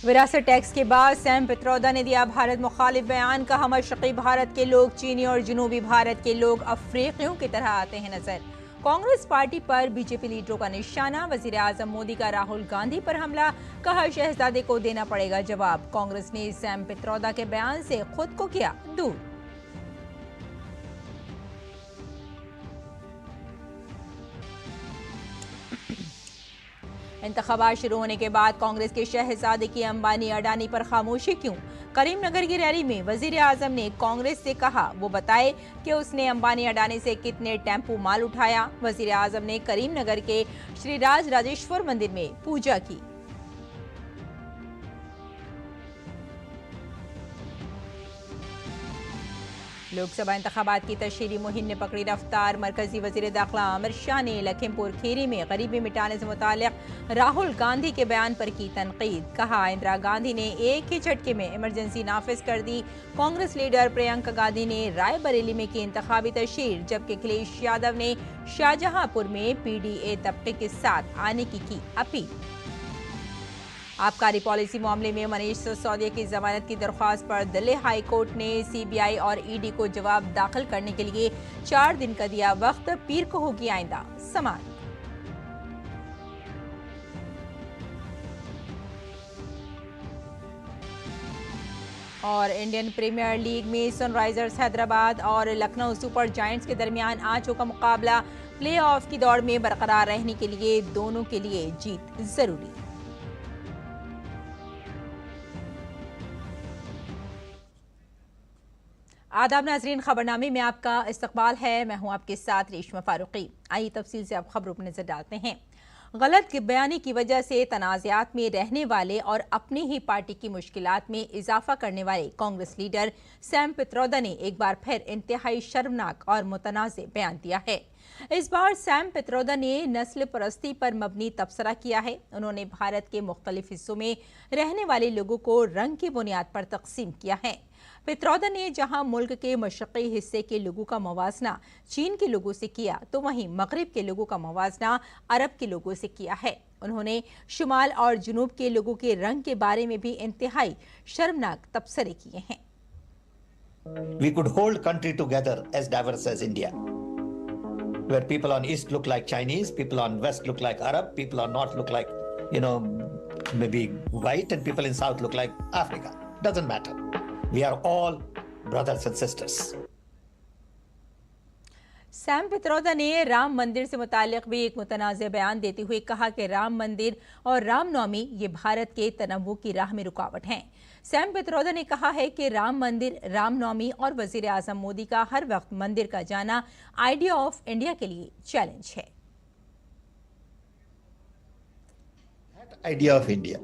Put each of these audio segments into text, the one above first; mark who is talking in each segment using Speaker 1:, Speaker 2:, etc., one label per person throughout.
Speaker 1: विरासत टैक्स के बाद सैम पित्रोदा ने दिया भारत मुखालिफ बयान। कहा मशरक़ी भारत के लोग चीनी और जनूबी भारत के लोग अफ्रीकियों की तरह आते हैं नजर। कांग्रेस पार्टी पर बीजेपी लीडरों का निशाना। वजीर आजम मोदी का राहुल गांधी पर हमला। कहा शहजादे को देना पड़ेगा जवाब। कांग्रेस ने सैम पित्रोदा के बयान से खुद को किया दूर। इंतखाबात शुरू होने के बाद कांग्रेस के शहजादे की अंबानी अडानी पर खामोशी क्यों? करीमनगर की रैली में वजीर आजम ने कांग्रेस से कहा वो बताए कि उसने अंबानी अडानी से कितने टेम्पो माल उठाया। वजीर आजम ने करीमनगर के श्री राज राजेश्वर मंदिर में पूजा की। लोकसभा इंतखाबात की तशहीरी मुहिम ने पकड़ी रफ्तार। मरकजी वजीर दाखिला अमित शाह ने लखीमपुर खीरी में गरीबी मिटाने से मुताल्लिक राहुल गांधी के बयान पर की तनकीद। कहा इंदिरा गांधी ने एक ही झटके में इमरजेंसी नाफिज कर दी। कांग्रेस लीडर प्रियंका गांधी ने रायबरेली में की इंतखाबी तशहीर, जबकि अखिलेश यादव ने शाहजहांपुर में पीडीए तबके के साथ आने की अपील। आबकारी पॉलिसी मामले में मनीष सिसोदिया की जमानत की दरख्वास्त पर दिल्ली हाई कोर्ट ने सीबीआई और ईडी को जवाब दाखिल करने के लिए 4 दिन का दिया वक्त। पीर को होगी आइंदा समाअत। और इंडियन प्रीमियर लीग में सनराइजर्स हैदराबाद और लखनऊ सुपर जायंट्स के दरमियान आज होगा मुकाबला। प्लेऑफ की दौड़ में बरकरार रहने के लिए दोनों के लिए जीत जरूरी। आदाब नाजरीन, खबरनामे में आपका इस्तकबाल है। मैं हूं आपके साथ रेशमा फारूकी। आइए तफसील से आप खबरों पर नजर डालते हैं। गलत बयानी की वजह से तनाज़ात में रहने वाले और अपनी ही पार्टी की मुश्किलात में इजाफा करने वाले कांग्रेस लीडर सैम पित्रोदा ने एक बार फिर इंतहाई शर्मनाक और मुतनाज़ बयान दिया है। इस बार सैम पित्रोदा ने नस्ल परस्ती पर मबनी तबसरा किया है। उन्होंने भारत के मुख्तलिफ हिस्सों में रहने वाले लोगों को रंग की बुनियाद पर तकसीम किया है। पित्रोदा ने जहां मुल्क के मशरक़ी हिस्से के लोगों का मवाजना चीन के लोगों से किया, तो वहीं मगरिब के लोगों का मवाजना अरब के लोगों से किया है। उन्होंने शुमाल और जुनूब के लोगों के रंग के बारे में भी इंतहाई शर्मनाक तबसरे किए हैं।
Speaker 2: We could hold country together as diverse as India, where people on east look like Chinese, people on west look like Arab, people on north look like, maybe white, and people in south look like Africa. Doesn't matter. We are all brothers and sisters.
Speaker 1: Sam Pitroda ने राम मंदिर से मुतालिक भी एक मुतनाज़ बयान देते हुए कहा कि राम मंदिर और रामनवमी ये भारत के तनव्वु की राह में रुकावट हैं। सैम पित्रोदा ने कहा है कि राम मंदिर, रामनवमी और वजीर आजम मोदी का हर वक्त मंदिर का जाना आइडिया ऑफ इंडिया के लिए चैलेंज है।
Speaker 2: That idea of India,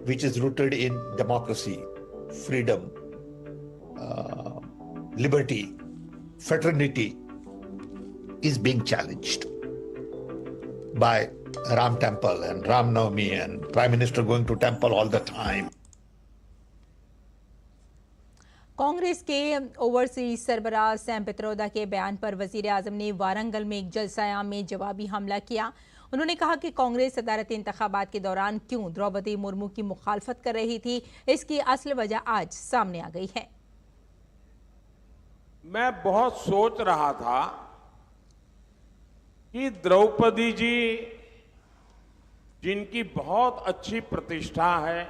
Speaker 2: which is rooted in democracy, freedom, liberty, fraternity, is being challenged by Ram Temple and Ram Navami and Prime Minister going to temple all the time.
Speaker 1: Congress के overseas सरबराह Sam Pitroda के बयान पर वजीर आजम ने वारंगल में एक जलसायाम में जवाबी हमला किया। उन्होंने कहा कि कांग्रेस सदारती इंतखाबात के दौरान क्यों द्रौपदी मुर्मू की मुखालफत कर रही थी, इसकी असल वजह आज सामने आ गई है।
Speaker 3: मैं बहुत सोच रहा था कि द्रौपदी जी, जिनकी बहुत अच्छी प्रतिष्ठा है,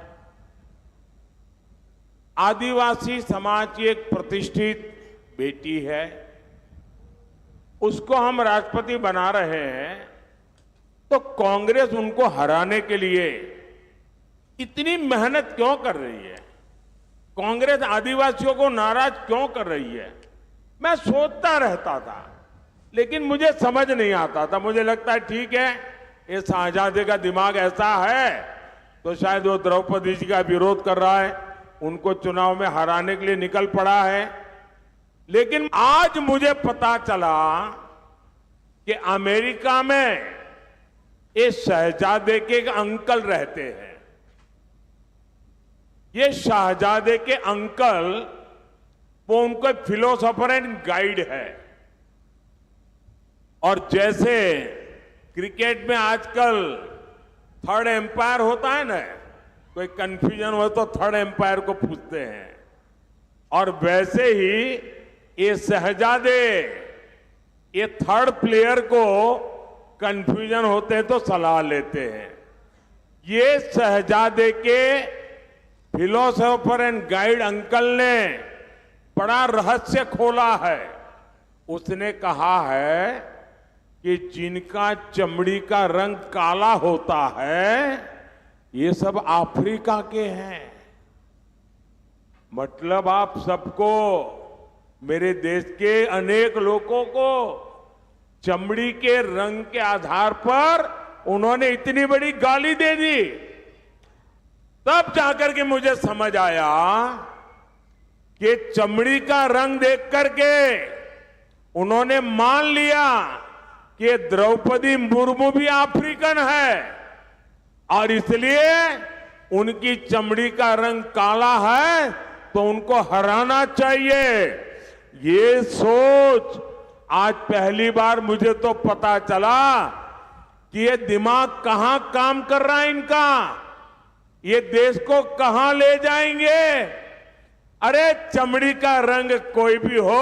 Speaker 3: आदिवासी समाज की एक प्रतिष्ठित बेटी है, उसको हम राष्ट्रपति बना रहे हैं, तो कांग्रेस उनको हराने के लिए इतनी मेहनत क्यों कर रही है? कांग्रेस आदिवासियों को नाराज क्यों कर रही है? मैं सोचता रहता था, लेकिन मुझे समझ नहीं आता था। मुझे लगता है ठीक है, ये शाहजादे का दिमाग ऐसा है तो शायद वो द्रौपदी जी का विरोध कर रहा है, उनको चुनाव में हराने के लिए निकल पड़ा है। लेकिन आज मुझे पता चला कि अमेरिका में ये शहजादे के एक अंकल रहते हैं। ये शहजादे के अंकल वो उनको फिलोसोफर एंड गाइड है। और जैसे क्रिकेट में आजकल थर्ड एम्पायर होता है ना, कोई कंफ्यूजन हो तो थर्ड एम्पायर को पूछते हैं, और वैसे ही ये शहजादे ये थर्ड प्लेयर को कंफ्यूजन होते हैं तो सलाह लेते हैं। ये शहजादे के फिलोसोफर एंड गाइड अंकल ने बड़ा रहस्य खोला है। उसने कहा है कि जिनका चमड़ी का रंग काला होता है ये सब अफ्रीका के हैं। मतलब आप सबको, मेरे देश के अनेक लोगों को चमड़ी के रंग के आधार पर उन्होंने इतनी बड़ी गाली दे दी। तब जाकर के मुझे समझ आया कि चमड़ी का रंग देख करके उन्होंने मान लिया कि द्रौपदी मुर्मू भी अफ्रीकन है, और इसलिए उनकी चमड़ी का रंग काला है तो उनको हराना चाहिए। ये सोच आज पहली बार मुझे तो पता चला कि ये दिमाग कहां काम कर रहा है इनका, ये देश को कहां ले जाएंगे। अरे चमड़ी का रंग कोई भी हो,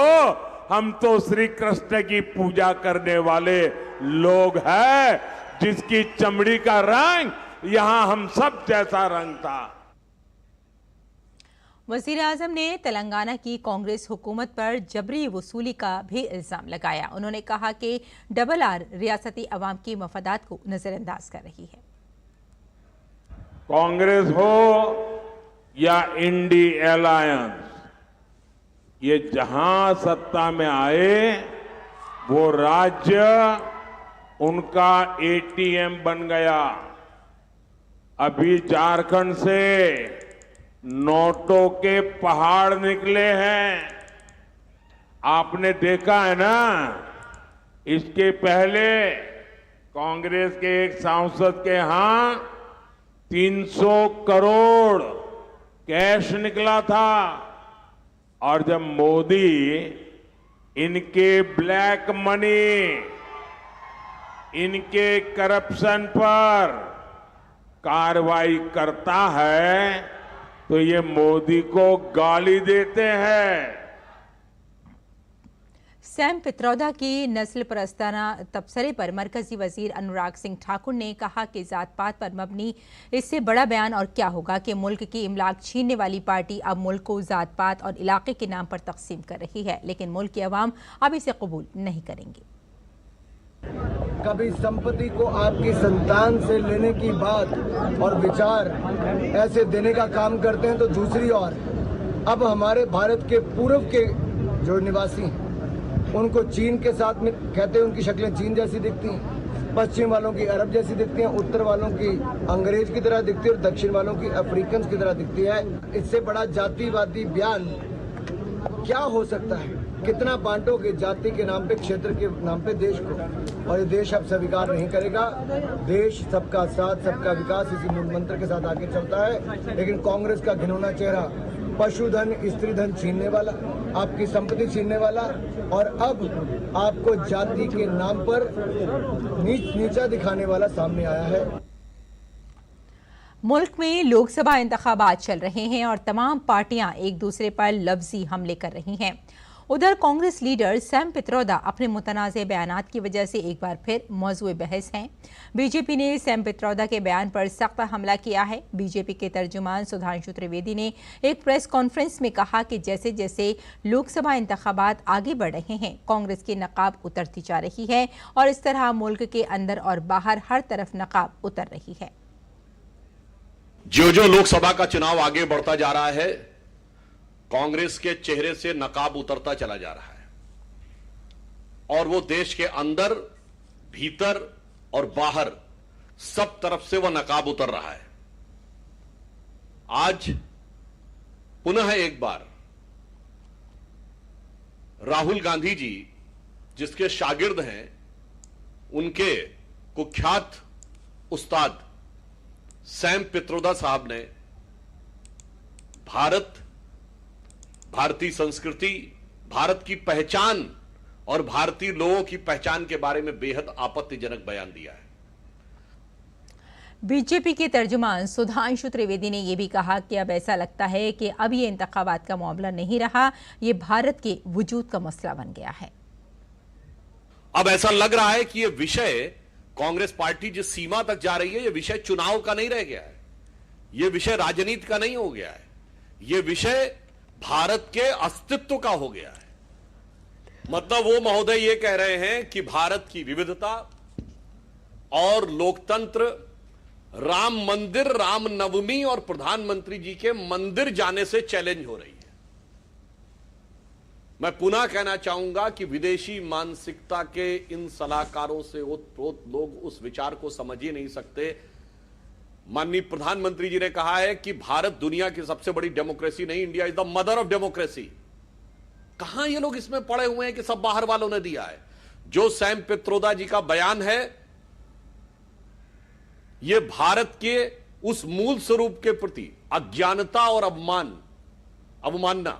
Speaker 3: हम तो श्री कृष्ण की पूजा करने वाले लोग हैं, जिसकी चमड़ी का रंग यहां हम सब जैसा रंग था।
Speaker 1: वजीर आजम ने तेलंगाना की कांग्रेस हुकूमत पर जबरी वसूली का भी इल्जाम लगाया। उन्होंने कहा कि RRR रियासती अवाम की मफादात को नजरअंदाज कर रही है।
Speaker 3: कांग्रेस हो या इंडी अलायंस, ये जहां सत्ता में आए वो राज्य उनका ATM बन गया। अभी झारखंड से नोटों के पहाड़ निकले हैं, आपने देखा है ना। इसके पहले कांग्रेस के एक सांसद के यहां 300 करोड़ कैश निकला था, और जब मोदी इनके ब्लैक मनी, इनके करप्शन पर कार्रवाई करता है तो ये मोदी को गाली देते हैं।
Speaker 1: सैम पित्रोदा की नस्ल परस्ताना तबसरे पर मरकजी वजीर अनुराग सिंह ठाकुर ने कहा कि जात पात पर मबनी इससे बड़ा बयान और क्या होगा कि मुल्क की इमलाक छीनने वाली पार्टी अब मुल्क को जात पात और इलाके के नाम पर तकसीम कर रही है, लेकिन मुल्क की अवाम अब इसे कबूल नहीं करेंगे।
Speaker 4: कभी संपत्ति को आपकी संतान से लेने की बात और विचार ऐसे देने का काम करते हैं, तो दूसरी ओर अब हमारे भारत के पूर्व के जो निवासी हैं उनको चीन के साथ में कहते हैं, उनकी शक्लें चीन जैसी दिखती हैं, पश्चिम वालों की अरब जैसी दिखती हैं, उत्तर वालों की अंग्रेज की तरह दिखती है और दक्षिण वालों की अफ्रीकन की तरह दिखती है। इससे बड़ा जातिवादी बयान क्या हो सकता है? कितना बांटोगे जाति के नाम पे, क्षेत्र के नाम पे देश को, और ये देश अब स्वीकार नहीं करेगा। देश सबका साथ सबका विकास इसी मूल मंत्र के साथ आगे चलता है, लेकिन कांग्रेस का घिनौना चेहरा पशुधन स्त्री धन छीनने वाला, आपकी संपत्ति छीनने वाला, और अब आपको जाति के नाम पर नीचा दिखाने वाला सामने आया है।
Speaker 1: मुल्क में लोकसभा इंतखाबात चल रहे हैं और तमाम पार्टियां एक दूसरे पर लफ्जी हमले कर रही हैं। उधर कांग्रेस लीडर सैम पित्रोदा अपने मुतनाज़ बयानात की वजह से एक बार फिर मौजूए बहस हैं। बीजेपी ने सैम पित्रोदा के बयान पर सख्त हमला किया है। बीजेपी के तर्जुमान सुधांशु त्रिवेदी ने एक प्रेस कॉन्फ्रेंस में कहा कि जैसे जैसे लोकसभा इंतखाबात आगे बढ़ रहे हैं, कांग्रेस की नकाब उतरती जा रही है और इस तरह मुल्क के अंदर और बाहर हर तरफ नकाब उतर रही है।
Speaker 5: जो जो लोकसभा का चुनाव आगे बढ़ता जा रहा है, कांग्रेस के चेहरे से नकाब उतरता चला जा रहा है और वो देश के अंदर, भीतर और बाहर सब तरफ से वो नकाब उतर रहा है। आज पुनः एक बार राहुल गांधी जी, जिसके शागिर्द हैं, उनके कुख्यात उस्ताद सैम पित्रोदा साहब ने भारत, भारतीय संस्कृति, भारत की पहचान और भारतीय लोगों की पहचान के बारे में बेहद आपत्तिजनक बयान दिया है।
Speaker 1: बीजेपी के तर्जुमान सुधांशु त्रिवेदी ने यह भी कहा कि अब ऐसा लगता है कि अब ये इंतखाबात का मामला नहीं रहा, ये भारत के वजूद का मसला बन गया है।
Speaker 5: अब ऐसा लग रहा है कि यह विषय, कांग्रेस पार्टी जिस सीमा तक जा रही है, यह विषय चुनाव का नहीं रह गया है, यह विषय राजनीति का नहीं हो गया है, यह विषय भारत के अस्तित्व का हो गया है। मतलब वो महोदय ये कह रहे हैं कि भारत की विविधता और लोकतंत्र, राम मंदिर, रामनवमी और प्रधानमंत्री जी के मंदिर जाने से चैलेंज हो रही है। मैं पुनः कहना चाहूंगा कि विदेशी मानसिकता के इन सलाहकारों से ओतप्रोत लोग उस विचार को समझ ही नहीं सकते। माननीय प्रधानमंत्री जी ने कहा है कि भारत दुनिया की सबसे बड़ी डेमोक्रेसी नहीं, India is the mother of democracy. कहां ये लोग इसमें पड़े हुए हैं कि सब बाहर वालों ने दिया है। जो सैम पित्रोदा जी का बयान है, यह भारत के उस मूल स्वरूप के प्रति अज्ञानता और अवमानना,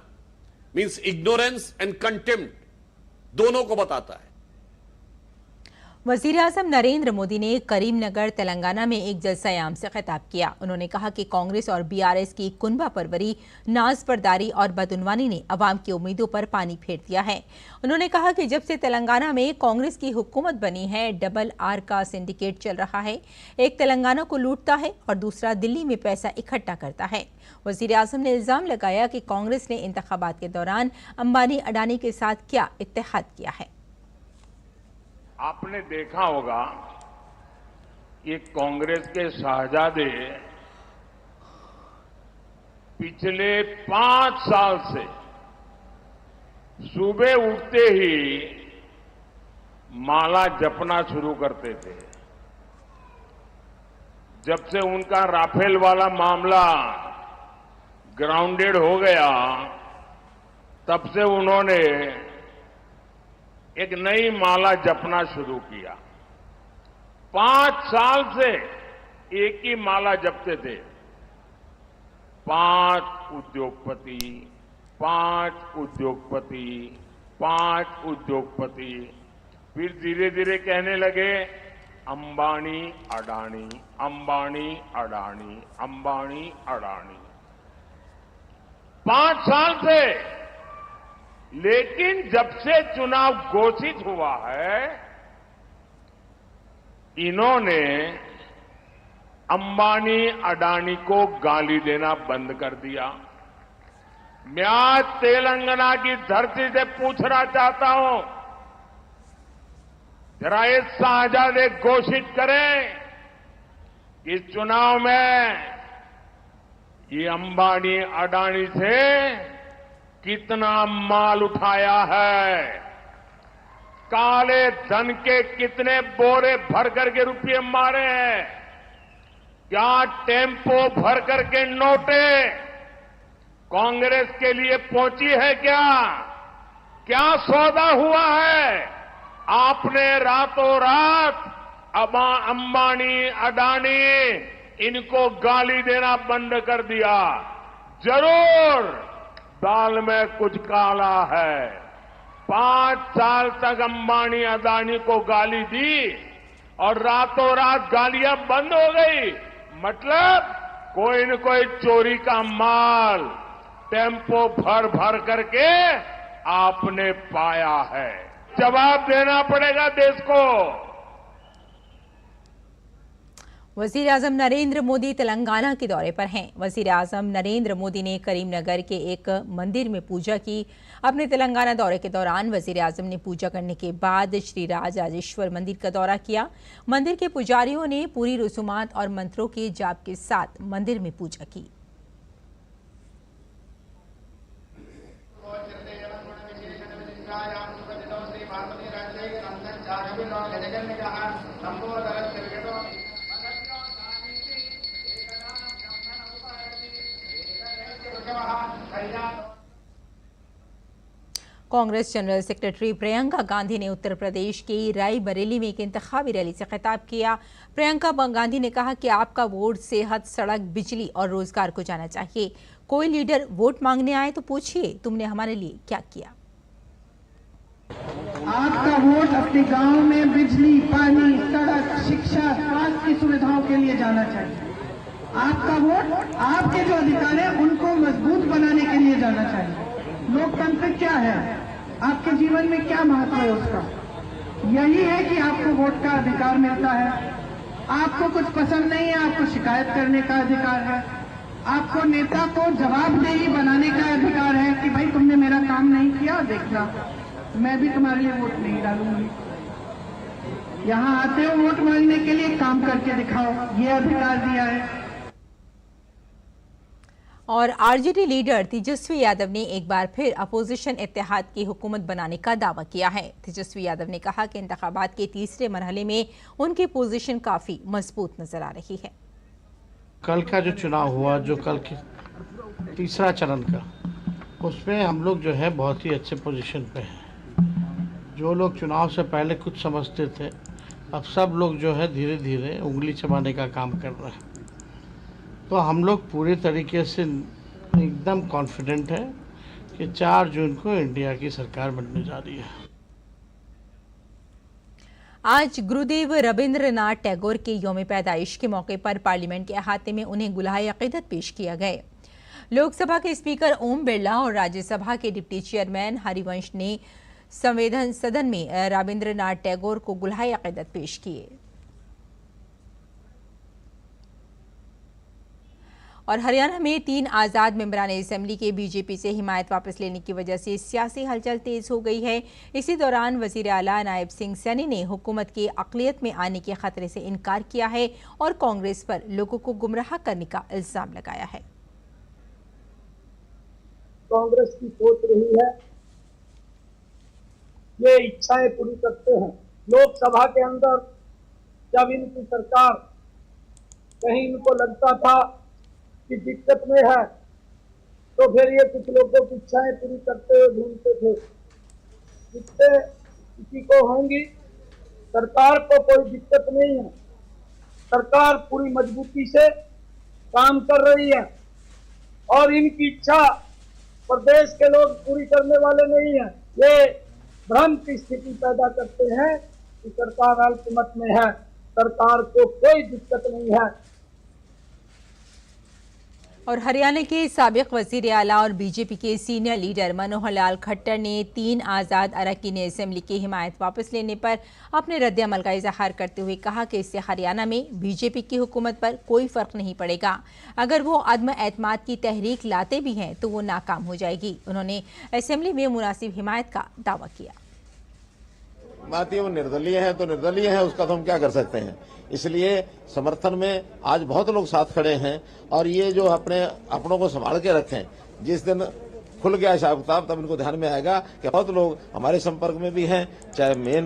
Speaker 5: मींस इग्नोरेंस एंड कंटेम्प्ट दोनों को बताता है।
Speaker 1: वजीर-ए-आज़म नरेंद्र मोदी ने करीमनगर तेलंगाना में एक जलसा-ए-आम से खिताब किया। उन्होंने कहा कि कांग्रेस और बीआरएस की कुनबा परवरी, नाज बर्दारी और बदउनवानी ने अवाम की उम्मीदों पर पानी फेर दिया है। उन्होंने कहा कि जब से तेलंगाना में कांग्रेस की हुकूमत बनी है, डबल आर का सिंडिकेट चल रहा है। एक तेलंगाना को लूटता है और दूसरा दिल्ली में पैसा इकट्ठा करता है। वजीर-ए-आज़म ने इल्जाम लगाया कि कांग्रेस ने इंतखाबात के दौरान अंबानी अडानी के साथ क्या इत्तेहाद किया है।
Speaker 3: आपने देखा होगा कि कांग्रेस के शहजादे पिछले 5 साल से सुबह उठते ही माला जपना शुरू करते थे। जब से उनका राफेल वाला मामला ग्राउंडेड हो गया, तब से उन्होंने एक नई माला जपना शुरू किया। 5 साल से एक ही माला जपते थे, 5 उद्योगपति, 5 उद्योगपति, 5 उद्योगपति। फिर धीरे धीरे कहने लगे अंबानी अडानी, अंबानी अडानी, अंबानी अडानी। 5 साल से। लेकिन जब से चुनाव घोषित हुआ है, इन्होंने अंबानी अडानी को गाली देना बंद कर दिया। मैं आज तेलंगाना की धरती से पूछना चाहता हूं, जरा ये शहजादे घोषित करें कि इस चुनाव में ये अंबानी अडानी से कितना माल उठाया है, काले धन के कितने बोरे भर करके रुपये मारे हैं, क्या टेम्पो भर करके नोटे कांग्रेस के लिए पहुंची है, क्या सौदा हुआ है। आपने रातों रात अंबानी अडानी इनको गाली देना बंद कर दिया। जरूर दाल में कुछ काला है। 5 साल तक अंबानी अडानी को गाली दी और रातों रात गालियां बंद हो गई। मतलब कोई न कोई चोरी का माल टेम्पो भर भर करके आपने पाया है। जवाब देना पड़ेगा देश को।
Speaker 1: वजीर-ए-आज़म नरेंद्र मोदी तेलंगाना के दौरे पर हैं। वजीर-ए-आज़म नरेंद्र मोदी ने करीमनगर के एक मंदिर में पूजा की। अपने तेलंगाना दौरे के दौरान वजीर-ए-आज़म ने पूजा करने के बाद श्री राजराजेश्वर मंदिर का दौरा किया। मंदिर के पुजारियों ने पूरी रसूमात और मंत्रों के जाप के साथ मंदिर में पूजा की। कांग्रेस जनरल सेक्रेटरी प्रियंका गांधी ने उत्तर प्रदेश के रायबरेली में एक इंतखाबी रैली से खिताब किया। प्रियंका गांधी ने कहा कि आपका वोट सेहत, सड़क, बिजली और रोजगार को जाना चाहिए। कोई लीडर वोट मांगने आए तो पूछिए तुमने हमारे लिए क्या किया।
Speaker 6: आपका वोट अपने गांव में बिजली, पानी, सड़क, शिक्षा, स्वास्थ्य की सुविधाओं के लिए जाना चाहिए। आपका वोट आपके जो अधिकार है उनको मजबूत बनाने के लिए जाना चाहिए। लोकतंत्र क्या है, आपके जीवन में क्या महत्व है उसका, यही है कि आपको वोट का अधिकार मिलता है। आपको कुछ पसंद नहीं है, आपको शिकायत करने का अधिकार है। आपको नेता को जवाबदेही बनाने का अधिकार है कि भाई तुमने मेरा काम नहीं किया, देखना मैं भी तुम्हारे लिए वोट नहीं डालूंगी। यहाँ आते हो वोट मांगने के लिए, काम करके दिखाओ, ये अधिकार दिया है।
Speaker 1: और आरजेडी लीडर तेजस्वी यादव ने एक बार फिर अपोजिशन इत्तेहाद की हुकूमत बनाने का दावा किया है। तेजस्वी यादव ने कहा कि इंतखाबात के तीसरे मरहले में उनकी पोजीशन काफी मजबूत नजर आ रही है।
Speaker 7: कल का जो चुनाव हुआ, जो कल के तीसरा चरण का, उसमें हम लोग जो है बहुत ही अच्छे पोजीशन पे हैं। जो लोग चुनाव से पहले कुछ समझते थे, अब सब लोग जो है धीरे धीरे उंगली चबाने का काम कर रहे हैं। तो हम लोग पूरे तरीके से एकदम कॉन्फिडेंट है कि 4 जून को इंडिया की सरकार बनने जा रही है।
Speaker 1: आज गुरुदेव रविंद्रनाथ टैगोर के यौम पैदाइश के मौके पर पार्लियामेंट के अहाते में उन्हें गुलाहे अकीदत पेश किया गया। लोकसभा के स्पीकर ओम बिरला और राज्यसभा के डिप्टी चेयरमैन हरिवंश ने सदन में रविंद्रनाथ टैगोर को गुलाहे अकीदत पेश किए। और हरियाणा में 3 आज़ाद मेंबरान असेंबली के बीजेपी से हिमायत वापस लेने की वजह से सियासी हलचल तेज हो गई है। इसी दौरान वजीर आला नायब सिंह सैनी ने हुकूमत के अक़लियत में आने के खतरे से इनकार किया है और कांग्रेस पर लोगों को गुमराह करने का इल्जाम लगाया है।
Speaker 8: कांग्रेस की सोच रही है ये इच्छाएं पूरी करते हैं। लोकसभा के अंदर जब इनकी सरकार, कहीं इनको लगता था कि दिक्कत में है, तो फिर ये कुछ लोगों की इच्छाएं पूरी करते हुए ढूंढते थे। जिससे किसी को होंगी, सरकार को कोई दिक्कत नहीं है। सरकार पूरी मजबूती से काम कर रही है और इनकी इच्छा प्रदेश के लोग पूरी करने वाले नहीं है। ये भ्रम की स्थिति पैदा करते हैं कि सरकार अल्पमत में है, सरकार को कोई दिक्कत नहीं है।
Speaker 1: और हरियाणा के साबिक वजीर आला और बीजेपी के सीनियर लीडर मनोहर लाल खट्टर ने 3 आज़ाद अरकान असेंबली की हिमायत वापस लेने पर अपने रद्द-ए-अमल का इजहार करते हुए कहा कि इससे हरियाणा में बीजेपी की हुकूमत पर कोई फर्क नहीं पड़ेगा। अगर वो अदम एतमाद की तहरीक लाते भी हैं तो वो नाकाम हो जाएगी। उन्होंने असेंबली में मुनासिब हिमायत का दावा किया।
Speaker 9: बात ये वो निर्दलीय है तो निर्दलीय है, उसका तो हम क्या कर सकते हैं। इसलिए समर्थन में आज बहुत लोग साथ खड़े हैं और ये जो अपनों को संभाल के रखें, जिस दिन खुल गया हिसाब किताब तब इनको ध्यान में आएगा कि बहुत लोग हमारे संपर्क में भी हैं। चाहे मेन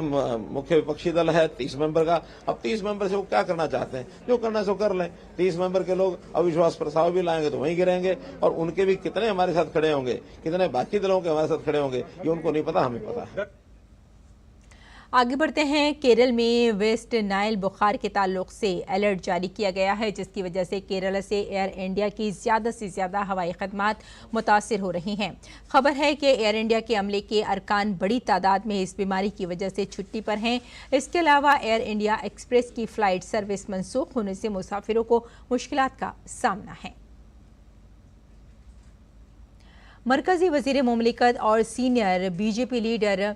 Speaker 9: मुख्य विपक्षी दल है 30 मेंबर का, अब 30 मेंबर से वो क्या करना चाहते हैं, जो करना सो कर लें। 30 मेंबर के लोग अविश्वास प्रस्ताव भी लाएंगे तो वहीं गिरेंगे और उनके भी कितने हमारे साथ खड़े होंगे, कितने बाकी दलों के हमारे साथ खड़े होंगे, ये उनको नहीं पता, हमें पता है।
Speaker 1: आगे बढ़ते हैं। केरल में वेस्ट नाइल बुखार के ताल्लुक से अलर्ट जारी किया गया है, जिसकी वजह से केरल से एयर इंडिया की ज़्यादा से ज़्यादा हवाई खदमात मुतासिर हो रही हैं। खबर है कि एयर इंडिया के अमले के अरकान बड़ी तादाद में इस बीमारी की वजह से छुट्टी पर हैं। इसके अलावा एयर इंडिया एक्सप्रेस की फ़्लाइट सर्विस मनसूख होने से मुसाफिरों को मुश्किलात का सामना है। मरकजी वज़ीर मुमलिकत और senior BJP leader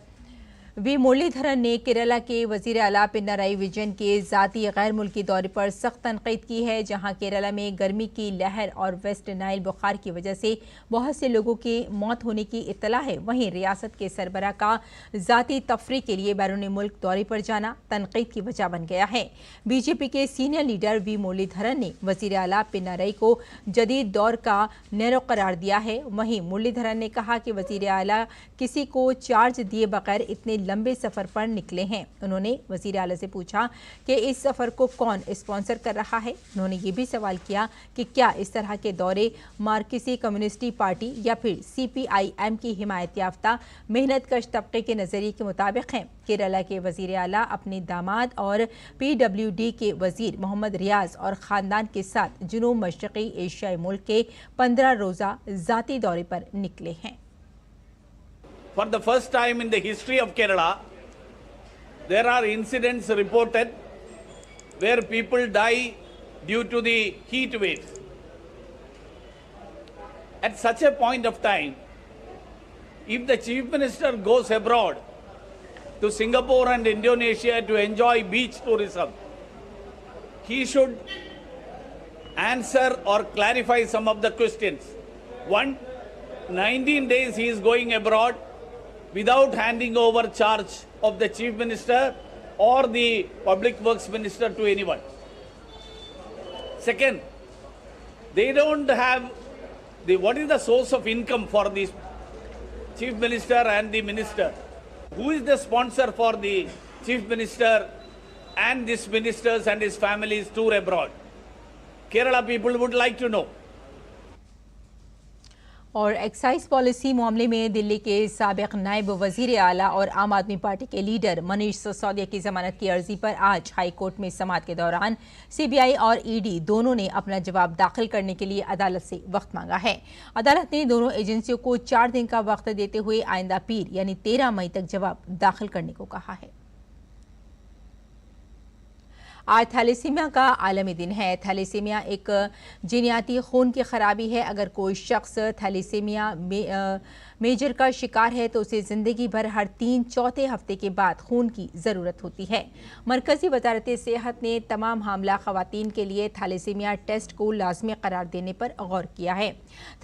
Speaker 1: V Muraleedharan ने केरला के वजीर आला पिनराई विजयन के ज़ाती गैर मुल्की दौरे पर सख्त तनकीद की है। जहां केरला में गर्मी की लहर और वेस्ट नाइल बुखार की वजह से बहुत से लोगों की मौत होने की इत्तला है, वहीं रियासत के सरबराह का ज़ाती तफरी के लिए बैरून मुल्क दौरे पर जाना तनकीद की वजह बन गया है। बीजेपी के सीनियर लीडर वी मुरलीधरन ने वजीर आला पिनराई को जदीद दौर का नेरो करार दिया है। वहीं मुरलीधरन ने कहा कि वजीर आला किसी को चार्ज दिए बगैर इतने लंबे सफर पर निकले हैं। उन्होंने वजीर आला से पूछा कि इस सफर को कौन स्पॉन्सर कर रहा है। उन्होंने ये भी सवाल किया कि क्या इस तरह के दौरे मार्क्सिस्ट कम्युनिस्ट पार्टी या फिर CPIM की हिमायत याफ्ता मेहनतकश तबके के नजरिए के मुताबिक हैं। केरला के वजीर आला अपने दामाद और PWD के वजीर मोहम्मद रियाज और खानदान के साथ जुनूब मशरकी एशियाई मुल्क के 15 रोजा जाती दौरे पर निकले हैं।
Speaker 8: For the first time in the history of Kerala, there are incidents reported where people die due to the heat waves. At such a point of time, if the Chief Minister goes abroad to Singapore and Indonesia to enjoy beach tourism, he should answer or clarify some of the questions. 19 days he is going abroad without handing over charge of the Chief Minister or the Public Works Minister to anyone. Second, they don't have what is the source of income for the Chief Minister and the Minister? Who is the sponsor for the Chief Minister and these ministers and his family's tour abroad? Kerala people would like to know.
Speaker 1: और excise policy मामले में दिल्ली के साबिक नायब वजीर आला और आम आदमी पार्टी के लीडर मनीष सिसोदिया की जमानत की अर्जी पर आज हाई कोर्ट में समाअत के दौरान CBI और ED दोनों ने अपना जवाब दाखिल करने के लिए अदालत से वक्त मांगा है। अदालत ने दोनों एजेंसियों को 4 दिन का वक्त देते हुए आइंदा पीर यानी 13 मई तक जवाब दाखिल करने को कहा है। आज थैलेसीमिया का आलमी दिन है। थैलेसीमिया एक जीनियाती खून की खराबी है। अगर कोई शख्स थैलेसीमिया मेजर का शिकार है तो उसे जिंदगी भर हर 3/4 हफ्ते के बाद खून की ज़रूरत होती है। मरकजी वजारत सेहत ने तमाम हामला खवातीन के लिए थैलेसीमिया टेस्ट को लाजमी करार देने पर गौर किया है।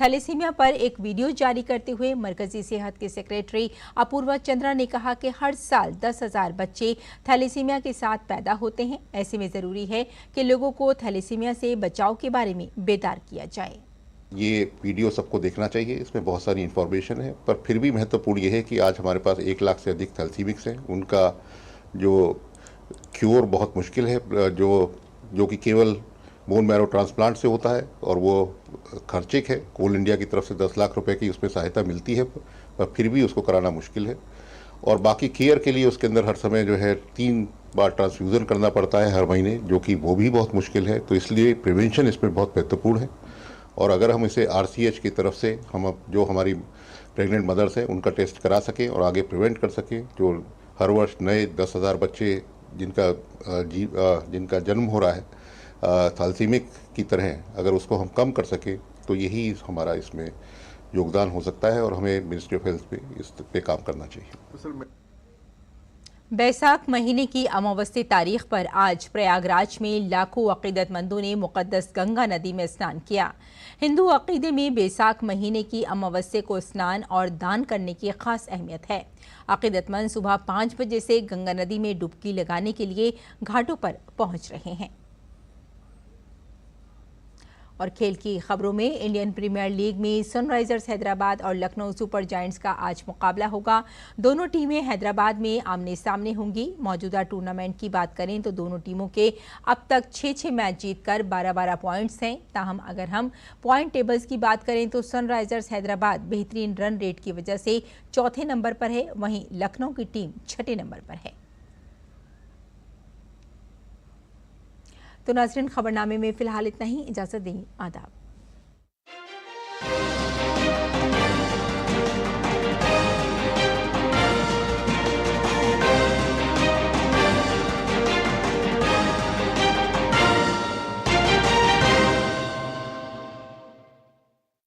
Speaker 1: थैलेसीमिया पर एक वीडियो जारी करते हुए मरकजी सेहत के सेक्रेटरी अपूर्वा चंद्रा ने कहा कि हर साल 10,000 बच्चे थैलेसीमिया के साथ पैदा होते हैं। ऐसे में ज़रूरी है कि लोगों को थैलेसीमिया से बचाव के बारे में बेदार किया जाए।
Speaker 10: ये वीडियो सबको देखना चाहिए, इसमें बहुत सारी इन्फॉर्मेशन है, पर फिर भी महत्वपूर्ण ये है कि आज हमारे पास 1 लाख से अधिक थैलेसीमिक्स हैं। उनका जो क्योर बहुत मुश्किल है, जो कि केवल बोन मैरो ट्रांसप्लांट से होता है और वो खर्चिक है। कोल इंडिया की तरफ से 10 लाख रुपए की उसमें सहायता मिलती है, पर फिर भी उसको कराना मुश्किल है। और बाकी केयर के लिए उसके अंदर हर समय जो है 3 बार ट्रांसफ्यूज़न करना पड़ता है हर महीने, जो कि वो भी बहुत मुश्किल है। तो इसलिए प्रिवेंशन इसमें बहुत महत्वपूर्ण है। और अगर हम इसे RCH की तरफ से हम जो हमारी प्रेग्नेंट मदर्स हैं उनका टेस्ट करा सकें और आगे प्रिवेंट कर सकें, जो हर वर्ष नए 10,000 बच्चे जिनका जन्म हो रहा है थैलेसीमिक की तरह, अगर उसको हम कम कर सकें तो यही हमारा इसमें योगदान हो सकता है और हमें मिनिस्ट्री ऑफ हेल्थ पे इस पे काम करना चाहिए।
Speaker 1: बैसाख महीने की अमावस्या तारीख पर आज प्रयागराज में लाखों अकीदतमंदों ने मुक़द्दस गंगा नदी में स्नान किया। हिंदू अकीदे में बैसाख महीने की अमावस्या को स्नान और दान करने की खास अहमियत है। अकीदतमंद सुबह 5 बजे से गंगा नदी में डुबकी लगाने के लिए घाटों पर पहुंच रहे हैं। और खेल की खबरों में इंडियन प्रीमियर लीग में सनराइजर्स हैदराबाद और लखनऊ सुपर जायंट्स का आज मुकाबला होगा। दोनों टीमें हैदराबाद में आमने सामने होंगी। मौजूदा टूर्नामेंट की बात करें तो दोनों टीमों के अब तक 6 मैच जीतकर 12 पॉइंट्स हैं। ताहम अगर हम पॉइंट टेबल्स की बात करें तो सनराइजर्स हैदराबाद बेहतरीन रन रेट की वजह से 4थे नंबर पर है, वहीं लखनऊ की टीम 6ठे नंबर पर है। तो नाज़रीन, खबरनामे में फिलहाल इतना ही। इजाज़त दें, आदाब।